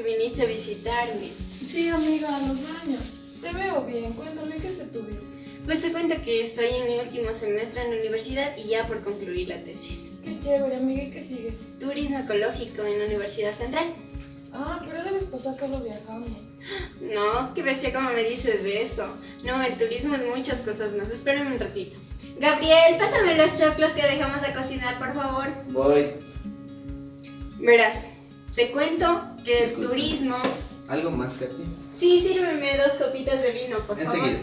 que viniste a visitarme. Sí, amiga, a los años. Te veo bien, cuéntame qué es de tu vida. Pues te cuento que estoy en mi último semestre en la universidad y ya por concluir la tesis. Qué chévere, amiga, ¿y qué sigues? Turismo ecológico en la Universidad Central. Ah, pero debes pasar solo viajando. No, qué bestia cómo me dices de eso. No, el turismo es muchas cosas más. Espérame un ratito. Gabriel, pásame los choclos que dejamos a cocinar, por favor. Voy. Verás, te cuento que el Disculpa. turismo... ¿Algo más, Katy? Sí, sírveme 2 copitas de vino, por favor. Enseguida.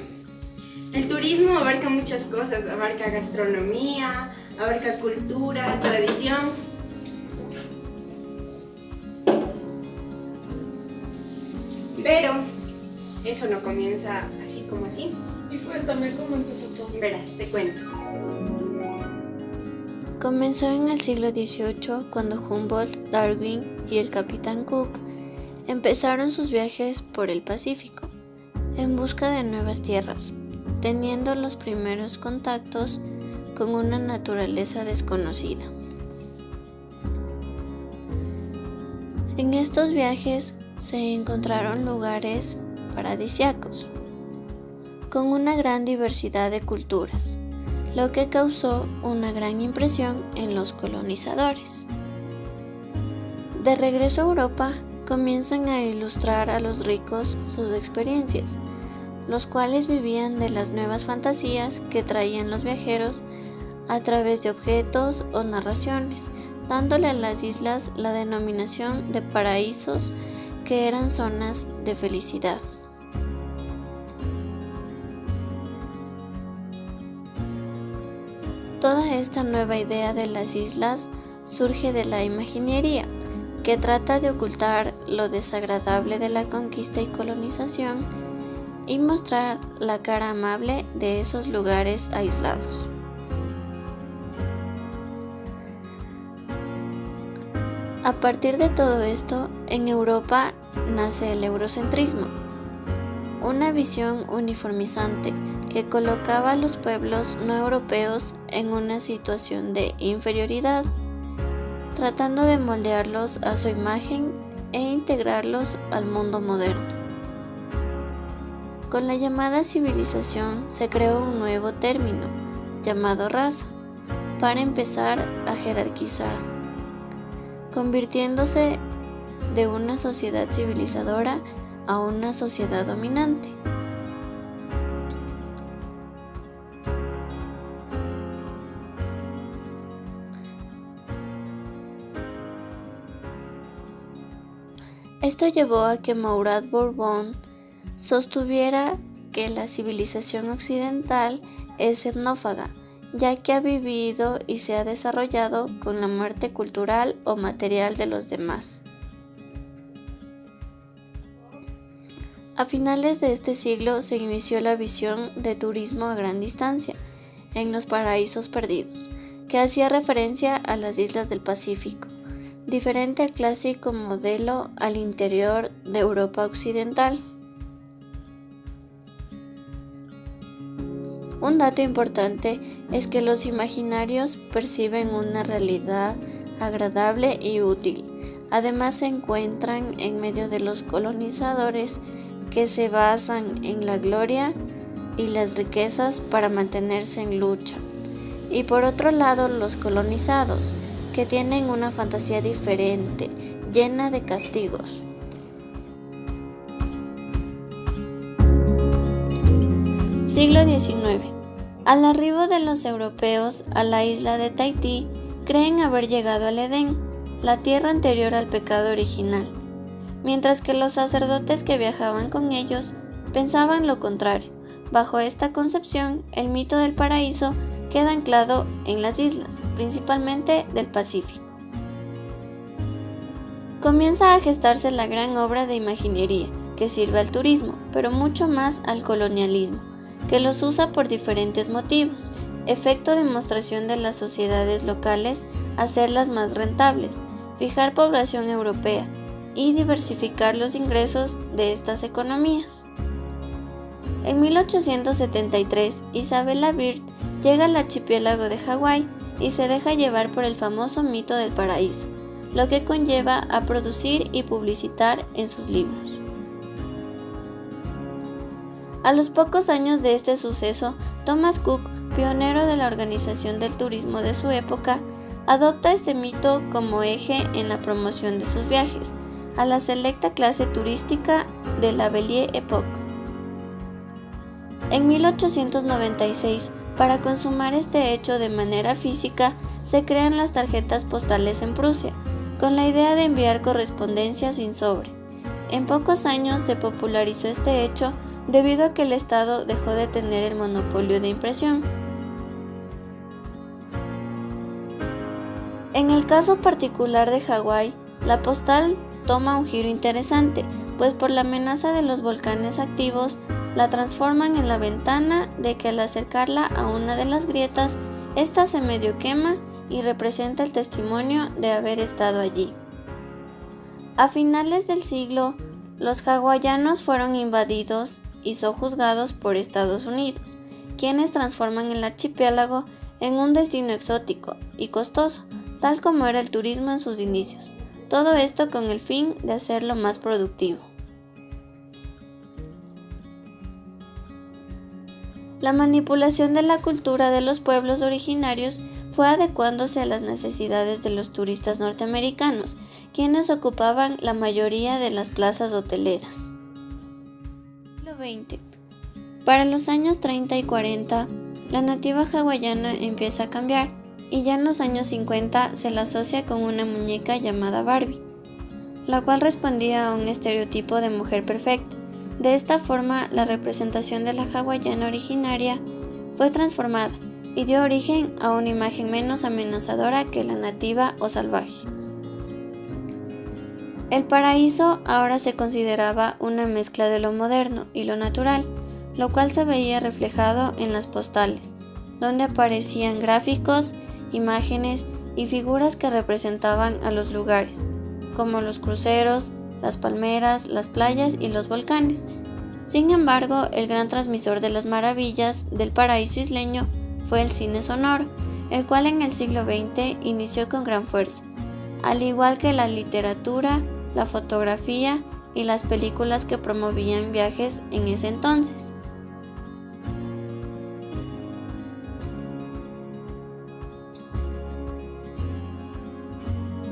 El turismo abarca muchas cosas, abarca gastronomía, abarca cultura, tradición. Pero eso no comienza así como así. Y cuéntame cómo empezó todo. Verás, te cuento. Comenzó en el siglo XVIII cuando Humboldt, Darwin y el capitán Cook empezaron sus viajes por el Pacífico en busca de nuevas tierras, teniendo los primeros contactos con una naturaleza desconocida. En estos viajes se encontraron lugares paradisíacos, con una gran diversidad de culturas, lo que causó una gran impresión en los colonizadores. De regreso a Europa, comienzan a ilustrar a los ricos sus experiencias, los cuales vivían de las nuevas fantasías que traían los viajeros a través de objetos o narraciones, dándole a las islas la denominación de paraísos, que eran zonas de felicidad. Toda esta nueva idea de las islas surge de la imaginería, que trata de ocultar lo desagradable de la conquista y colonización y mostrar la cara amable de esos lugares aislados. A partir de todo esto, en Europa nace el eurocentrismo, una visión uniformizante que colocaba a los pueblos no europeos en una situación de inferioridad, tratando de moldearlos a su imagen e integrarlos al mundo moderno. Con la llamada civilización se creó un nuevo término, llamado raza, para empezar a jerarquizar, convirtiéndose de una sociedad civilizadora a una sociedad dominante. Esto llevó a que Mourad Borbón sostuviera que la civilización occidental es etnófaga, ya que ha vivido y se ha desarrollado con la muerte cultural o material de los demás. A finales de este siglo se inició la visión de turismo a gran distancia en los paraísos perdidos, que hacía referencia a las islas del Pacífico, diferente al clásico modelo al interior de Europa occidental. Un dato importante es que los imaginarios perciben una realidad agradable y útil. Además se encuentran en medio de los colonizadores que se basan en la gloria y las riquezas para mantenerse en lucha. Y por otro lado los colonizados, que tienen una fantasía diferente, llena de castigos. Siglo XIX. Al arribo de los europeos a la isla de Tahití, creen haber llegado al Edén, la tierra anterior al pecado original, mientras que los sacerdotes que viajaban con ellos pensaban lo contrario. Bajo esta concepción, el mito del paraíso queda anclado en las islas, principalmente del Pacífico. Comienza a gestarse la gran obra de imaginería, que sirve al turismo, pero mucho más al colonialismo, que los usa por diferentes motivos: efecto de demostración de las sociedades locales, hacerlas más rentables, fijar población europea y diversificar los ingresos de estas economías. En 1873, Isabella Bird llega al archipiélago de Hawái y se deja llevar por el famoso mito del paraíso, lo que conlleva a producir y publicitar en sus libros. A los pocos años de este suceso, Thomas Cook, pionero de la organización del turismo de su época, adopta este mito como eje en la promoción de sus viajes a la selecta clase turística de la Belle Époque. En 1896, para consumar este hecho de manera física, se crean las tarjetas postales en Prusia, con la idea de enviar correspondencia sin sobre. En pocos años se popularizó este hecho debido a que el Estado dejó de tener el monopolio de impresión. En el caso particular de Hawái, la postal toma un giro interesante, pues por la amenaza de los volcanes activos, la transforman en la ventana de que al acercarla a una de las grietas, ésta se medio quema y representa el testimonio de haber estado allí. A finales del siglo, los hawaianos fueron invadidos y sojuzgados por Estados Unidos, quienes transforman el archipiélago en un destino exótico y costoso, tal como era el turismo en sus inicios. Todo esto con el fin de hacerlo más productivo. La manipulación de la cultura de los pueblos originarios fue adecuándose a las necesidades de los turistas norteamericanos, quienes ocupaban la mayoría de las plazas hoteleras. Siglo XX. Para los años 30 y 40, la nativa hawaiana empieza a cambiar y ya en los años 50 se la asocia con una muñeca llamada Barbie, la cual respondía a un estereotipo de mujer perfecta. De esta forma, la representación de la hawaiana originaria fue transformada y dio origen a una imagen menos amenazadora que la nativa o salvaje. El paraíso ahora se consideraba una mezcla de lo moderno y lo natural, lo cual se veía reflejado en las postales, donde aparecían gráficos, imágenes y figuras que representaban a los lugares, como los cruceros, las palmeras, las playas y los volcanes. Sin embargo, el gran transmisor de las maravillas del paraíso isleño fue el cine sonoro, el cual en el siglo XX inició con gran fuerza, al igual que la literatura, la fotografía y las películas que promovían viajes en ese entonces.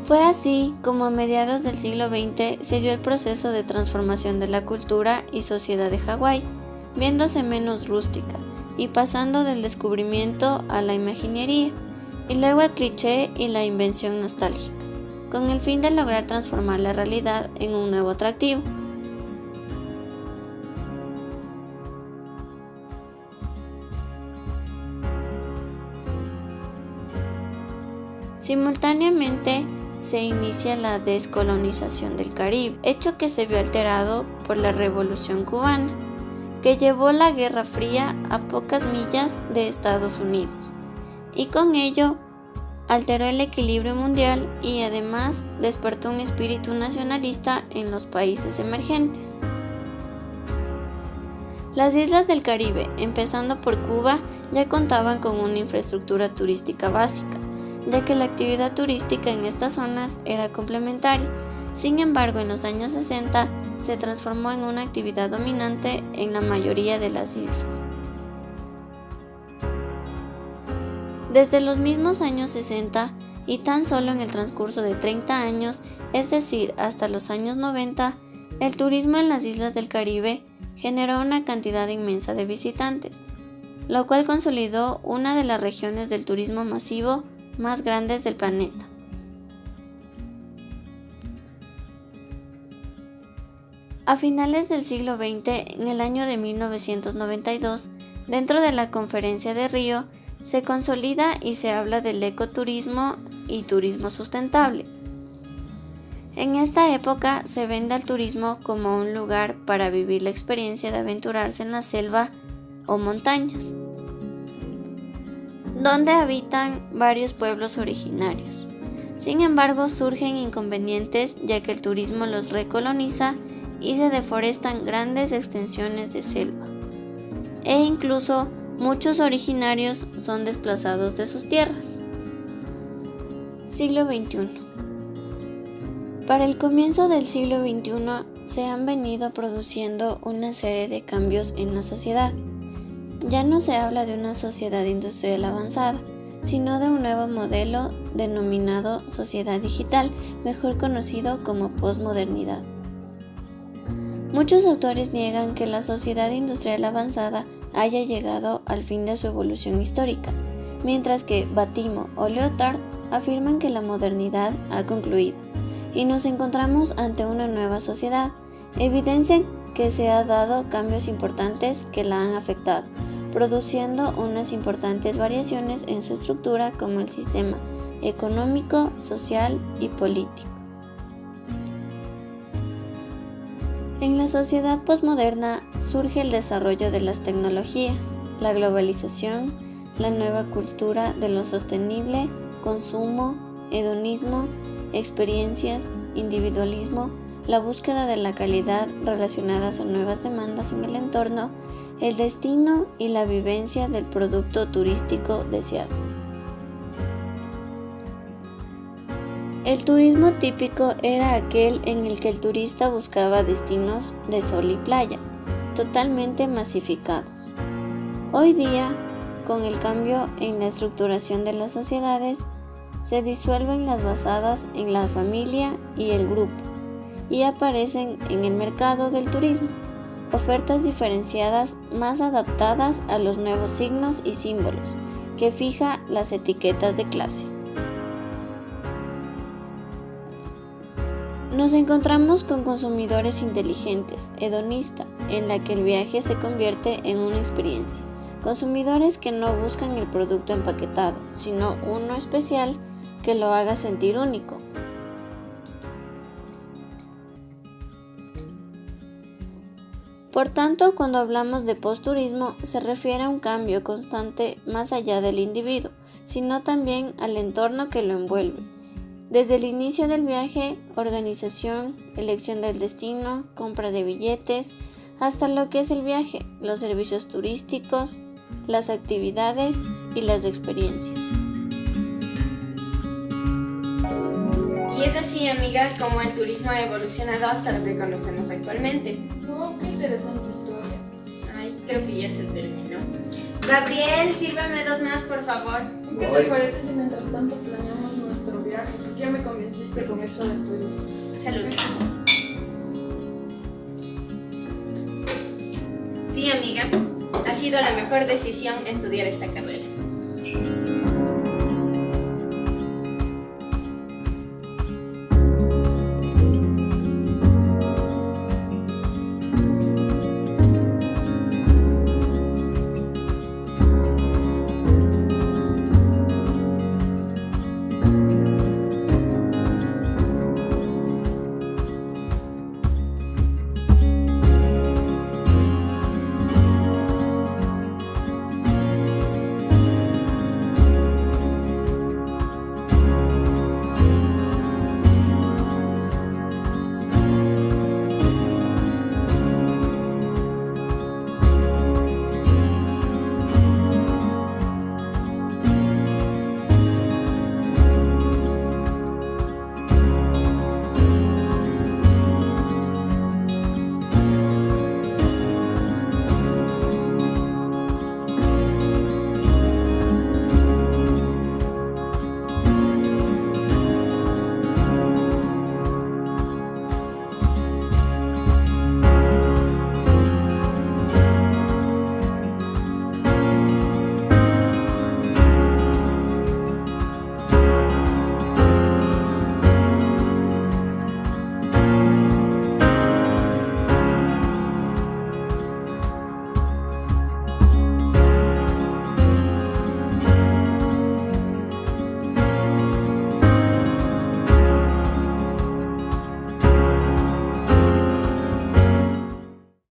Fue así como a mediados del siglo XX se dio el proceso de transformación de la cultura y sociedad de Hawái, viéndose menos rústica y pasando del descubrimiento a la imaginería, y luego al cliché y la invención nostálgica, con el fin de lograr transformar la realidad en un nuevo atractivo. Simultáneamente, se inicia la descolonización del Caribe, hecho que se vio alterado por la Revolución Cubana, que llevó la Guerra Fría a pocas millas de Estados Unidos, y con ello alteró el equilibrio mundial y además despertó un espíritu nacionalista en los países emergentes. Las islas del Caribe, empezando por Cuba, ya contaban con una infraestructura turística básica, ya que la actividad turística en estas zonas era complementaria. Sin embargo, en los años 60 se transformó en una actividad dominante en la mayoría de las islas. Desde los mismos años 60 y tan solo en el transcurso de 30 años, es decir, hasta los años 90, el turismo en las islas del Caribe generó una cantidad inmensa de visitantes, lo cual consolidó una de las regiones del turismo masivo más grandes del planeta. A finales del siglo XX, en el año de 1992, dentro de la Conferencia de Río, se consolida y se habla del ecoturismo y turismo sustentable. En esta época se vende al turismo como un lugar para vivir la experiencia de aventurarse en la selva o montañas, donde habitan varios pueblos originarios. Sin embargo, surgen inconvenientes ya que el turismo los recoloniza y se deforestan grandes extensiones de selva, e incluso muchos originarios son desplazados de sus tierras. Siglo XXI. Para el comienzo del siglo XXI se han venido produciendo una serie de cambios en la sociedad. Ya no se habla de una sociedad industrial avanzada, sino de un nuevo modelo denominado sociedad digital, mejor conocido como posmodernidad. Muchos autores niegan que la sociedad industrial avanzada haya llegado al fin de su evolución histórica, mientras que Batimo o Lyotard afirman que la modernidad ha concluido y nos encontramos ante una nueva sociedad. Evidencian que se han dado cambios importantes que la han afectado, produciendo unas importantes variaciones en su estructura como el sistema económico, social y político. En la sociedad posmoderna surge el desarrollo de las tecnologías, la globalización, la nueva cultura de lo sostenible, consumo, hedonismo, experiencias, individualismo, la búsqueda de la calidad relacionadas a nuevas demandas en el entorno, el destino y la vivencia del producto turístico deseado. El turismo típico era aquel en el que el turista buscaba destinos de sol y playa, totalmente masificados. Hoy día, con el cambio en la estructuración de las sociedades, se disuelven las basadas en la familia y el grupo, y aparecen en el mercado del turismo ofertas diferenciadas más adaptadas a los nuevos signos y símbolos que fija las etiquetas de clase. Nos encontramos con consumidores inteligentes, hedonista, en la que el viaje se convierte en una experiencia. Consumidores que no buscan el producto empaquetado, sino uno especial que lo haga sentir único. Por tanto, cuando hablamos de posturismo, se refiere a un cambio constante más allá del individuo, sino también al entorno que lo envuelve. Desde el inicio del viaje, organización, elección del destino, compra de billetes, hasta lo que es el viaje, los servicios turísticos, las actividades y las experiencias. Y es así, amiga, como el turismo ha evolucionado hasta lo que conocemos actualmente. ¡Wow, qué interesante historia! Ay, creo que ya se terminó. Gabriel, sírveme 2 más, por favor. ¿Qué te parece si mientras tanto planeamos nuestro viaje? Porque ya me convenciste con eso del turismo. Salud. Sí, amiga, ha sido la mejor decisión estudiar esta carrera.